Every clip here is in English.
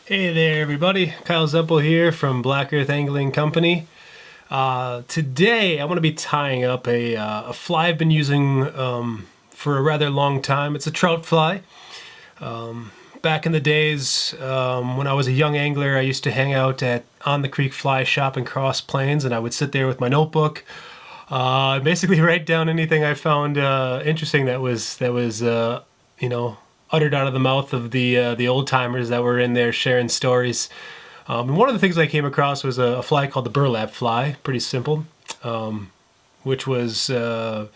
Hey there everybody, Kyle Zempel here from Black Earth Angling Company. Today I want to be tying up a fly I've been using for a rather long time. It's a trout fly. Back in the days when I was a young angler, I used to hang out at On the Creek Flyshop in Cross Plains, and I would sit there with my notebook, basically write down anything I found interesting that was you know, uttered out of the mouth of the old timers that were in there sharing stories. And one of the things I came across was a fly called the Burlap Fly, pretty simple, which was a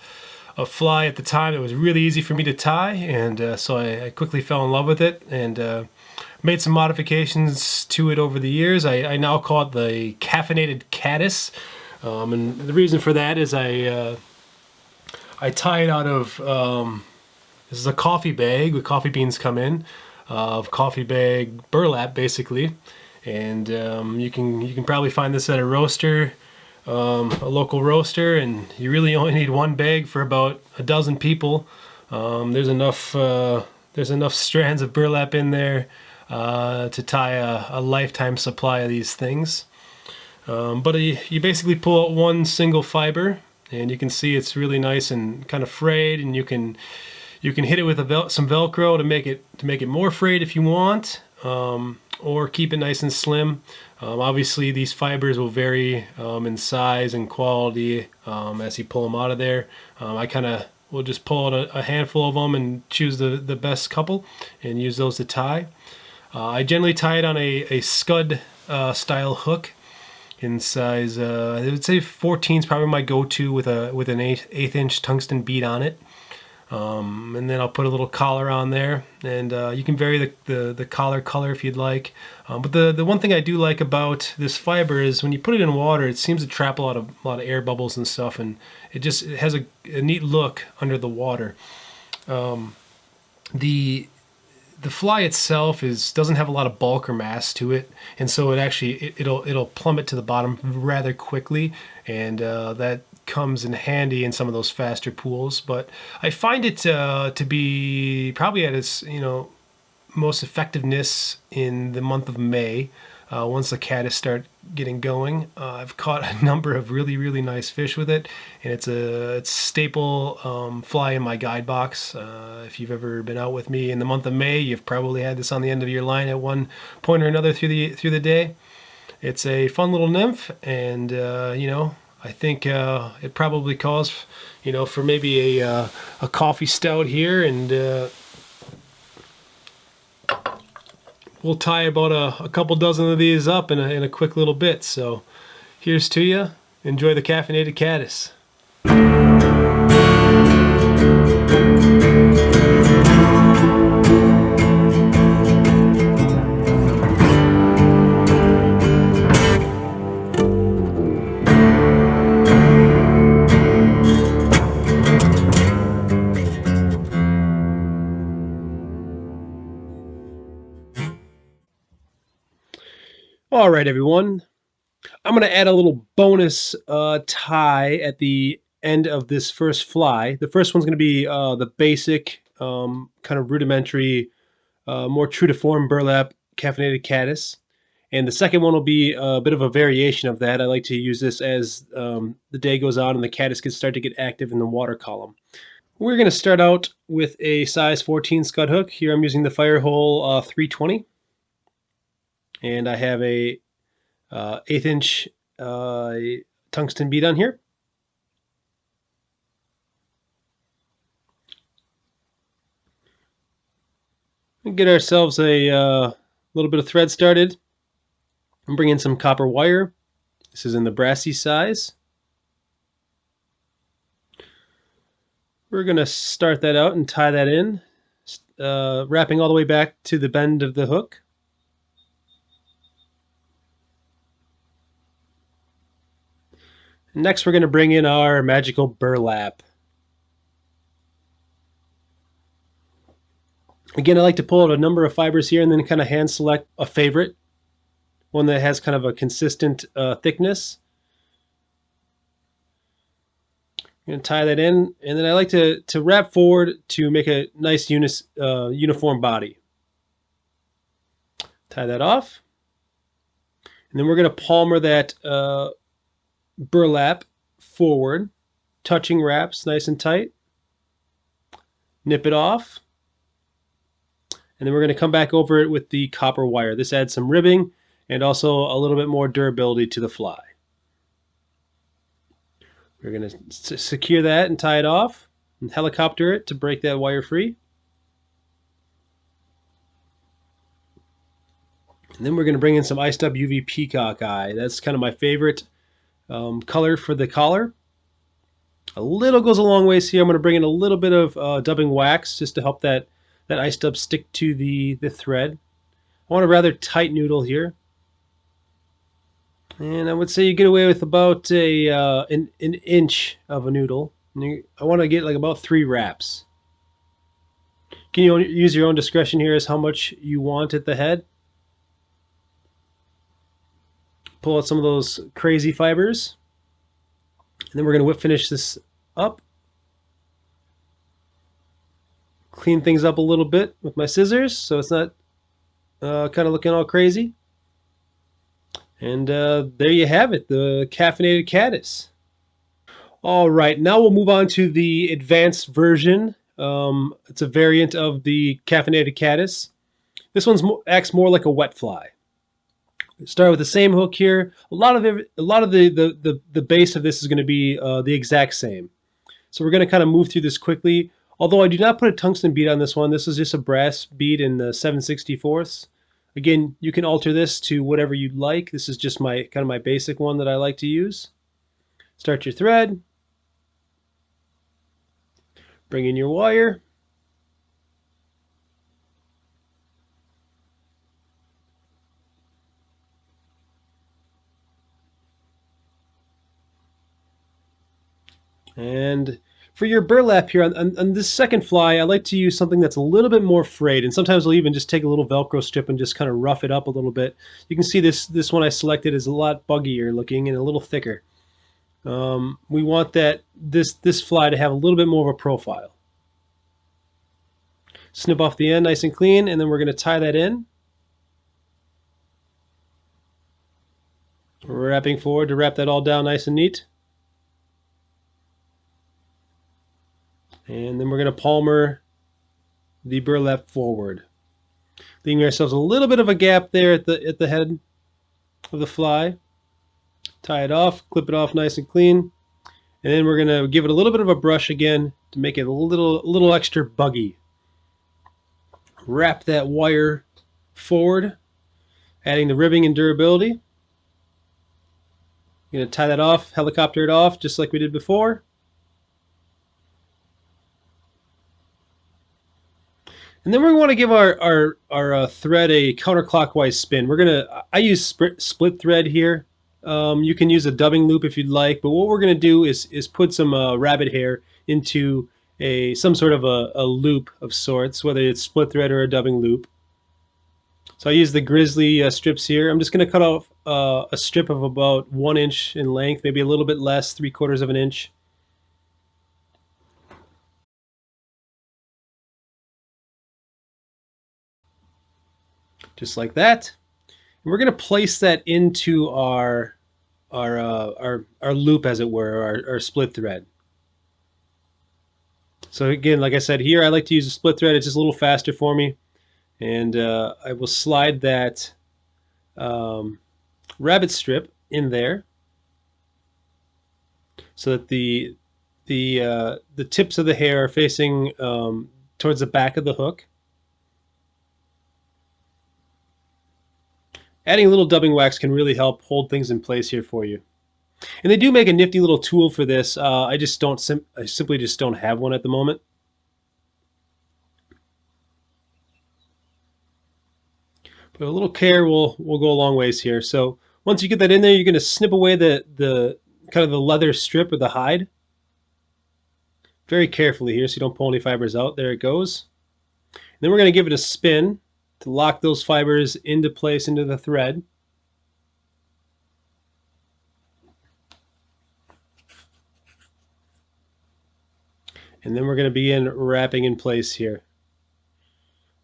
fly at the time that was really easy for me to tie, and so I quickly fell in love with it and made some modifications to it over the years. I now call it the Caffeinated Caddis, and the reason for that is I tie it out of this is a coffee bag with coffee beans come in, of coffee bag burlap basically, and you can probably find this at a roaster, a local roaster, and you really only need one bag for about a dozen people. There's enough strands of burlap in there to tie a lifetime supply of these things. But you basically pull out one single fiber, and you can see it's really nice and kind of frayed, and you can hit it with some Velcro to make it more frayed if you want, or keep it nice and slim. Obviously, these fibers will vary in size and quality as you pull them out of there. I kind of will just pull out a handful of them and choose the best couple and use those to tie. I generally tie it on a scud style hook in size. I would say 14 is probably my go-to with an eighth inch tungsten bead on it. And then I'll put a little collar on there, and you can vary the collar color if you'd like. But the one thing I do like about this fiber is when you put it in water, it seems to trap a lot of air bubbles and stuff, and it has a neat look under the water. The fly itself doesn't have a lot of bulk or mass to it, and so it'll plummet to the bottom rather quickly, and that comes in handy in some of those faster pools. But I find it to be probably at its most effectiveness in the month of May. Once the caddis start getting going, I've caught a number of really nice fish with it, and it's a staple fly in my guide box. If you've ever been out with me in the month of May, you've probably had this on the end of your line at one point or another through the day. It's a fun little nymph, and I think it probably calls for maybe a coffee stout here, and we'll tie about a couple dozen of these up in a quick little bit. So here's to you. Enjoy the Caffeinated Caddis. All right, everyone. I'm going to add a little bonus tie at the end of this first fly. The first one's going to be the basic, kind of rudimentary, more true to form burlap caffeinated caddis. And the second one will be a bit of a variation of that. I like to use this as the day goes on and the caddis can start to get active in the water column. We're going to start out with a size 14 scud hook. Here I'm using the Firehole 320. And I have a 1/8 inch tungsten bead on here. And get ourselves a little bit of thread started. And bring in some copper wire. This is in the brassy size. We're going to start that out and tie that in, wrapping all the way back to the bend of the hook. Next, we're going to bring in our magical burlap. Again, I like to pull out a number of fibers here and then kind of hand select a favorite, one that has kind of a consistent thickness. I'm going to tie that in, and then I like to wrap forward to make a nice uniform body. Tie that off. And then we're going to palmer that burlap forward, touching wraps nice and tight. Nip it off. And then we're going to come back over it with the copper wire. This adds some ribbing and also a little bit more durability to the fly. We're going to secure that and tie it off and helicopter it to break that wire free. And then we're going to bring in some Ice Dub UV Peacock Eye. That's kind of my favorite color for the collar. A little goes a long ways here. I'm going to bring in a little bit of dubbing wax just to help that ice dub stick to the thread. I want a rather tight noodle here. And I would say you get away with about an inch of a noodle. I want to get like about 3 wraps. Can you use your own discretion here as how much you want at the head? Pull out some of those crazy fibers. And then we're going to whip finish this up. Clean things up a little bit with my scissors so it's not kind of looking all crazy. And there you have it, the Caffeinated Caddis. All right, now we'll move on to the advanced version. It's a variant of the Caffeinated Caddis. This one acts more like a wet fly. Start with the same hook here. A lot of the base of this is going to be the exact same. So we're going to kind of move through this quickly. Although I do not put a tungsten bead on this one. This is just a brass bead in the 7/64. Again, you can alter this to whatever you'd like. This is just my kind of my basic one that I like to use. Start your thread. Bring in your wire. And for your burlap here, on this second fly, I like to use something that's a little bit more frayed, and sometimes I'll even just take a little Velcro strip and just kind of rough it up a little bit. You can see this one I selected is a lot buggier looking and a little thicker. We want this fly to have a little bit more of a profile. Snip off the end nice and clean, and then we're going to tie that in. Wrapping forward to wrap that all down nice and neat. And then we're going to palmer the burlap forward, leaving ourselves a little bit of a gap there at the head of the fly. Tie it off, clip it off nice and clean, and then we're going to give it a little bit of a brush again to make it a little extra buggy. Wrap that wire forward, adding the ribbing and durability. You're going to tie that off, helicopter it off just like we did before. And then we want to give our thread a counterclockwise spin. I use split thread here. You can use a dubbing loop if you'd like, but what we're going to do is put some rabbit hair into some sort of a loop of sorts, whether it's split thread or a dubbing loop. So I use the grizzly strips here. I'm just going to cut off a strip of about 1 inch in length, maybe a little bit less, 3/4 of an inch. Just like that. And we're going to place that into our loop, as it were, our split thread. So again, like I said, here I like to use a split thread. It's just a little faster for me. And I will slide that rabbit strip in there so that the tips of the hair are facing towards the back of the hook. Adding a little dubbing wax can really help hold things in place here for you. And they do make a nifty little tool for this. I simply just don't have one at the moment. But a little care will go a long ways here. So once you get that in there, you're going to snip away the kind of the leather strip or the hide. Very carefully here so you don't pull any fibers out. There it goes. And then we're going to give it a spin to lock those fibers into place into the thread. And then we're going to begin wrapping in place here.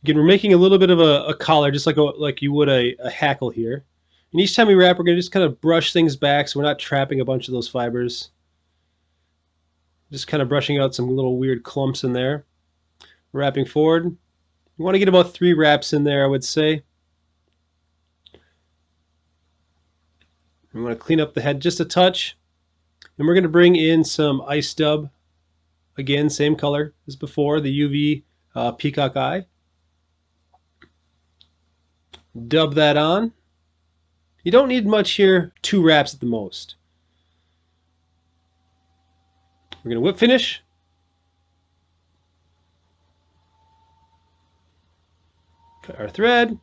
Again, we're making a little bit of a collar, just like you would a hackle here. And each time we wrap, we're going to just kind of brush things back so we're not trapping a bunch of those fibers. Just kind of brushing out some little weird clumps in there. Wrapping forward. You want to get about 3 wraps in there, I would say. We want to clean up the head just a touch. And we're going to bring in some ice dub. Again, same color as before, the UV Peacock Eye. Dub that on. You don't need much here, 2 wraps at the most. We're going to whip finish. Cut our thread.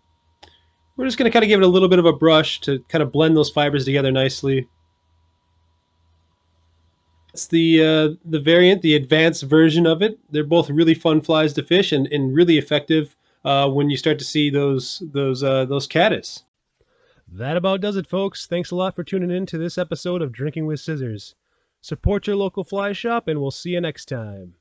We're just going to kind of give it a little bit of a brush to kind of blend those fibers together nicely. It's the variant, the advanced version of it. They're both really fun flies to fish and really effective when you start to see those caddis. That about does it, folks. Thanks a lot for tuning in to this episode of Drinking with Scissors. Support your local fly shop, and we'll see you next time.